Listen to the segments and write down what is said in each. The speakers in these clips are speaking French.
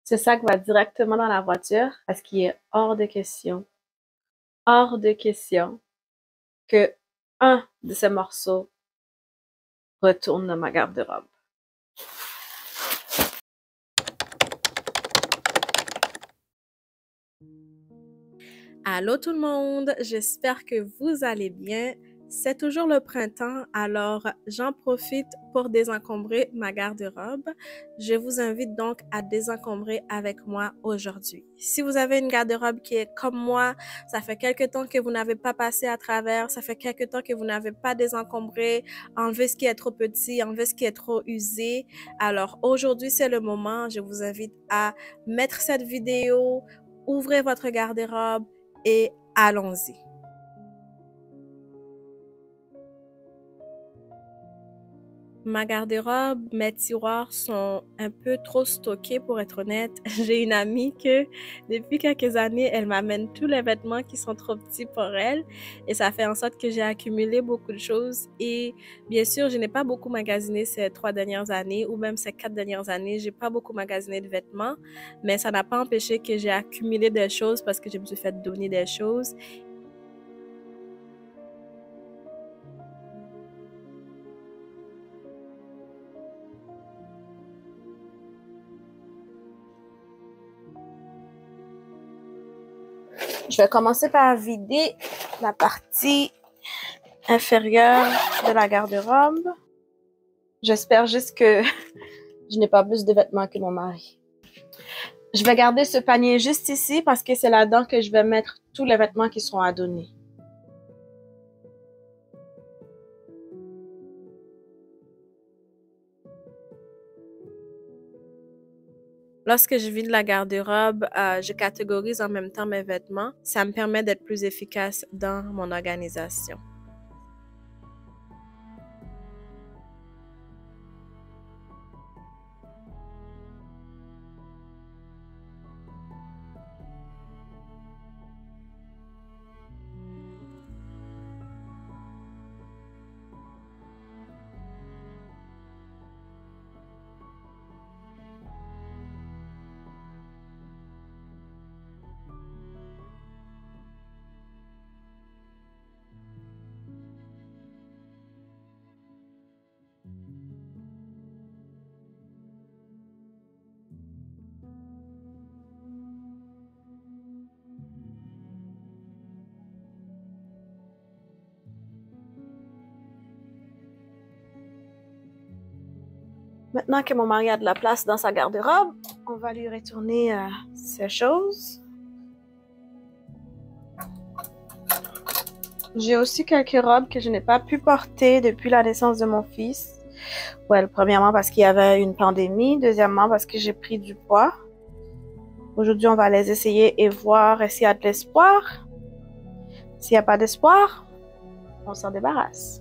Ce sac va directement dans la voiture parce qu'il est hors de question que un de ces morceaux retourne dans ma garde-robe. Allô tout le monde, j'espère que vous allez bien. C'est toujours le printemps, alors j'en profite pour désencombrer ma garde-robe. Je vous invite donc à désencombrer avec moi aujourd'hui. Si vous avez une garde-robe qui est comme moi, ça fait quelque temps que vous n'avez pas passé à travers, ça fait quelque temps que vous n'avez pas désencombré, enlevé ce qui est trop petit, enlevé ce qui est trop usé. Alors aujourd'hui, c'est le moment. Je vous invite à mettre cette vidéo, ouvrez votre garde-robe et allons-y. Ma garde-robe, mes tiroirs sont un peu trop stockés pour être honnête. J'ai une amie que depuis quelques années, elle m'amène tous les vêtements qui sont trop petits pour elle et ça fait en sorte que j'ai accumulé beaucoup de choses et bien sûr, je n'ai pas beaucoup magasiné ces 3 dernières années ou même ces 4 dernières années. J'ai pas beaucoup magasiné de vêtements, mais ça n'a pas empêché que j'ai accumulé des choses parce que je me suis fait donner des choses. Je vais commencer par vider la partie inférieure de la garde-robe. J'espère juste que je n'ai pas plus de vêtements que mon mari. Je vais garder ce panier juste ici parce que c'est là-dedans que je vais mettre tous les vêtements qui seront à donner. Lorsque je vide la garde-robe, je catégorise en même temps mes vêtements. Ça me permet d'être plus efficace dans mon organisation. Maintenant que mon mari a de la place dans sa garde-robe, on va lui retourner ses choses. J'ai aussi quelques robes que je n'ai pas pu porter depuis la naissance de mon fils. Ouais, premièrement parce qu'il y avait une pandémie, deuxièmement parce que j'ai pris du poids. Aujourd'hui, on va les essayer et voir s'il y a de l'espoir. S'il n'y a pas d'espoir, on s'en débarrasse.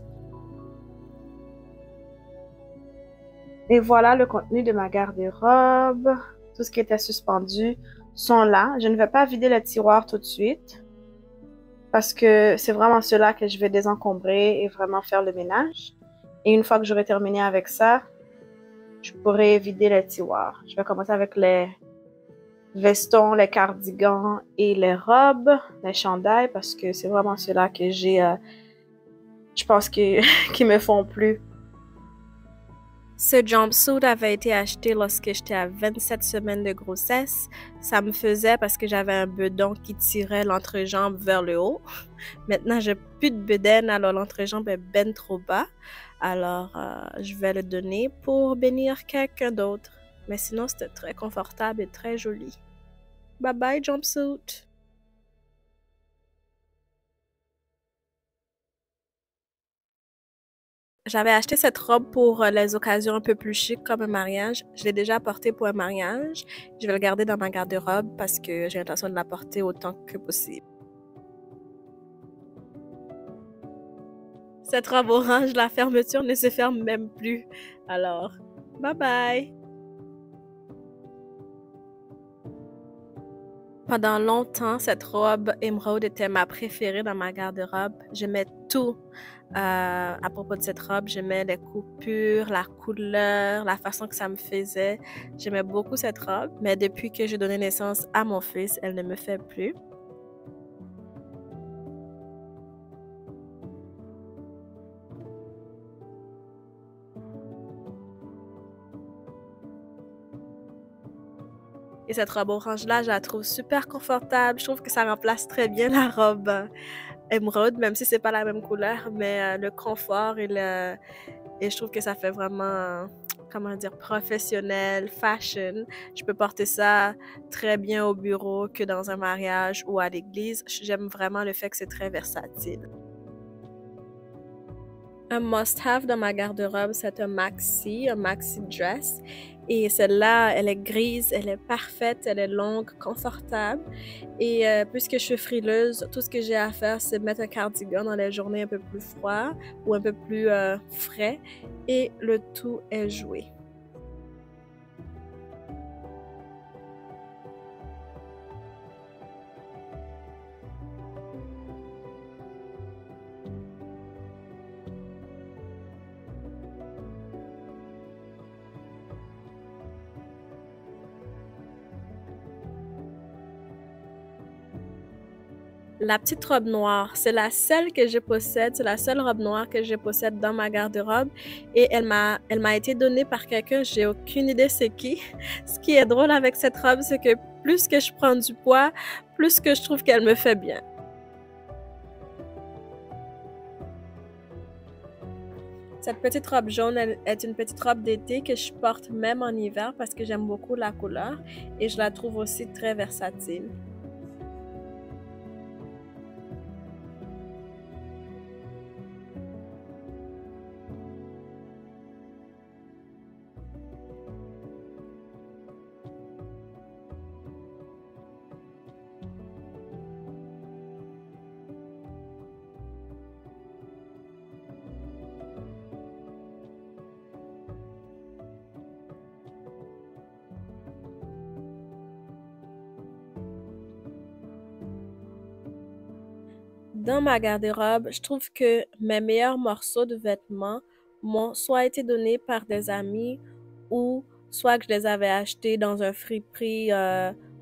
Et voilà le contenu de ma garde-robe. Tout ce qui était suspendu sont là. Je ne vais pas vider le tiroir tout de suite parce que c'est vraiment cela que je vais désencombrer et vraiment faire le ménage. Et une fois que j'aurai terminé avec ça, je pourrai vider le tiroir. Je vais commencer avec les vestons, les cardigans et les robes, les chandails parce que c'est vraiment cela que j'ai, je pense qui me font plus. Ce jumpsuit avait été acheté lorsque j'étais à 27 semaines de grossesse. Ça me faisait parce que j'avais un bedon qui tirait l'entrejambe vers le haut. Maintenant, j'ai plus de bedaine, alors l'entrejambe est ben trop bas. Alors, je vais le donner pour bénir quelqu'un d'autre. Mais sinon, c'était très confortable et très joli. Bye bye, jumpsuit! J'avais acheté cette robe pour les occasions un peu plus chic comme un mariage. Je l'ai déjà portée pour un mariage. Je vais le garder dans ma garde-robe parce que j'ai l'intention de la porter autant que possible. Cette robe orange, la fermeture ne se ferme même plus. Alors, bye bye! Pendant longtemps, cette robe émeraude était ma préférée dans ma garde-robe. J'aimais tout à propos de cette robe. J'aimais les coupures, la couleur, la façon que ça me faisait. J'aimais beaucoup cette robe, mais depuis que j'ai donné naissance à mon fils, elle ne me fait plus. Et cette robe orange-là, je la trouve super confortable. Je trouve que ça remplace très bien la robe émeraude, même si c'est pas la même couleur, mais le confort et je trouve que ça fait vraiment, comment dire, professionnel, fashion. Je peux porter ça très bien au bureau que dans un mariage ou à l'église. J'aime vraiment le fait que c'est très versatile. Un must-have dans ma garde-robe, c'est un maxi dress. Et celle-là, elle est grise, elle est parfaite, elle est longue, confortable. Et puisque je suis frileuse, tout ce que j'ai à faire, c'est mettre un cardigan dans les journées un peu plus froides ou un peu plus frais. Et le tout est joué. La petite robe noire, c'est la seule que je possède, c'est la seule robe noire que je possède dans ma garde-robe et elle m'a été donnée par quelqu'un, j'ai aucune idée c'est qui. Ce qui est drôle avec cette robe, c'est que plus que je prends du poids, plus que je trouve qu'elle me fait bien. Cette petite robe jaune elle est une petite robe d'été que je porte même en hiver parce que j'aime beaucoup la couleur et je la trouve aussi très versatile. Dans ma garde-robe, je trouve que mes meilleurs morceaux de vêtements m'ont soit été donnés par des amis ou soit que je les avais achetés dans un friperie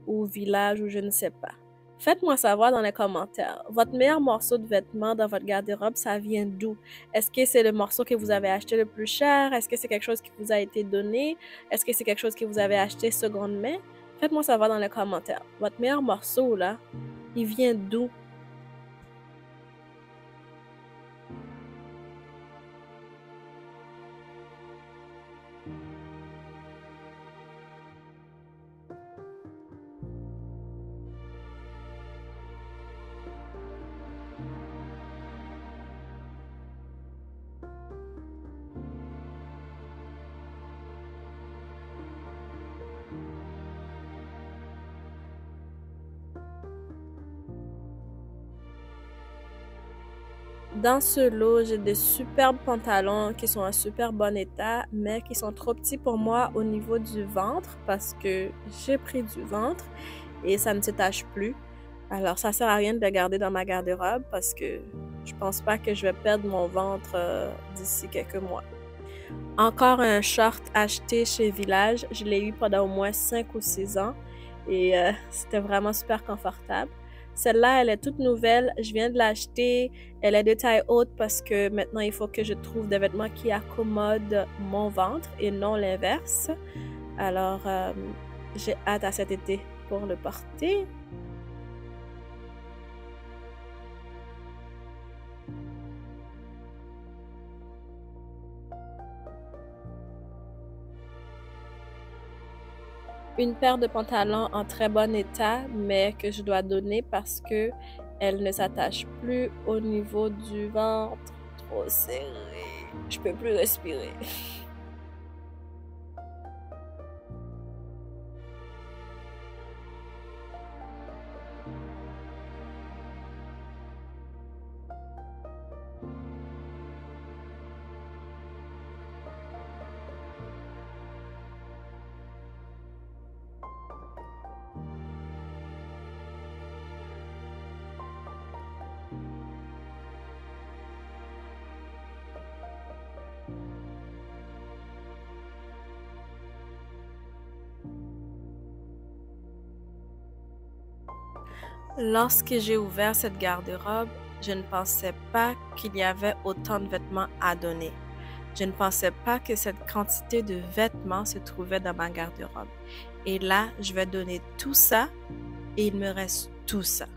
ou village ou je ne sais pas. Faites-moi savoir dans les commentaires, votre meilleur morceau de vêtements dans votre garde-robe, ça vient d'où? Est-ce que c'est le morceau que vous avez acheté le plus cher? Est-ce que c'est quelque chose qui vous a été donné? Est-ce que c'est quelque chose que vous avez acheté seconde main? Faites-moi savoir dans les commentaires. Votre meilleur morceau, là, il vient d'où? Dans ce lot, j'ai de superbes pantalons qui sont en super bon état, mais qui sont trop petits pour moi au niveau du ventre parce que j'ai pris du ventre et ça ne se tâche plus. Alors, ça sert à rien de les garder dans ma garde-robe parce que je pense pas que je vais perdre mon ventre d'ici quelques mois. Encore un short acheté chez Village. Je l'ai eu pendant au moins 5 ou 6 ans et c'était vraiment super confortable. Celle-là, elle est toute nouvelle. Je viens de l'acheter. Elle est de taille haute parce que maintenant, il faut que je trouve des vêtements qui accommodent mon ventre et non l'inverse. Alors, j'ai hâte à cet été pour le porter. Une paire de pantalons en très bon état, mais que je dois donner parce que elle ne s'attache plus au niveau du ventre. Trop serré. Je peux plus respirer. Lorsque j'ai ouvert cette garde-robe, je ne pensais pas qu'il y avait autant de vêtements à donner. Je ne pensais pas que cette quantité de vêtements se trouvait dans ma garde-robe. Et là, je vais donner tout ça et il me reste tout ça.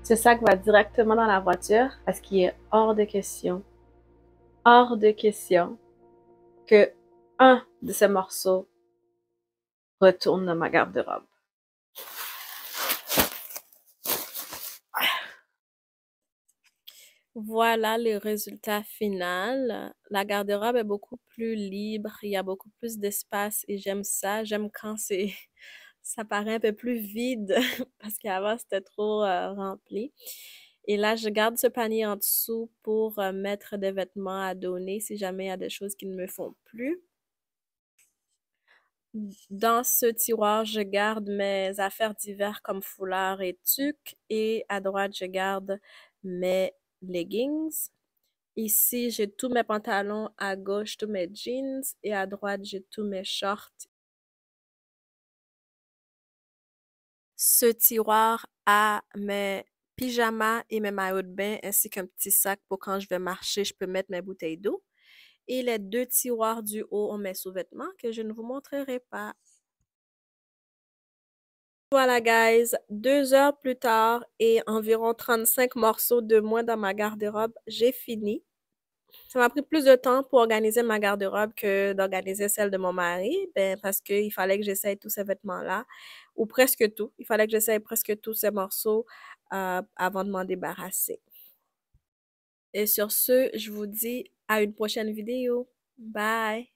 Ce sac va directement dans la voiture parce qu'il est hors de question que un de ces morceaux retourne dans ma garde-robe. Voilà le résultat final. La garde-robe est beaucoup plus libre, il y a beaucoup plus d'espace et j'aime ça. J'aime quand ça paraît un peu plus vide parce qu'avant c'était trop rempli. Et là, je garde ce panier en dessous pour mettre des vêtements à donner si jamais il y a des choses qui ne me font plus. Dans ce tiroir, je garde mes affaires d'hiver comme foulard et tuque et à droite, je garde mes leggings. Ici, j'ai tous mes pantalons, à gauche, tous mes jeans et à droite, j'ai tous mes shorts. Ce tiroir a mes pyjamas et mes maillots de bain ainsi qu'un petit sac pour quand je vais marcher, je peux mettre mes bouteilles d'eau. Et les deux tiroirs du haut ont mes sous-vêtements que je ne vous montrerai pas. Voilà, guys, 2 heures plus tard et environ 35 morceaux de moins dans ma garde-robe, j'ai fini. Ça m'a pris plus de temps pour organiser ma garde-robe que d'organiser celle de mon mari, ben, parce qu'il fallait que j'essaye tous ces vêtements-là, ou presque tout. Il fallait que j'essaye presque tous ces morceaux avant de m'en débarrasser. Et sur ce, je vous dis à une prochaine vidéo. Bye!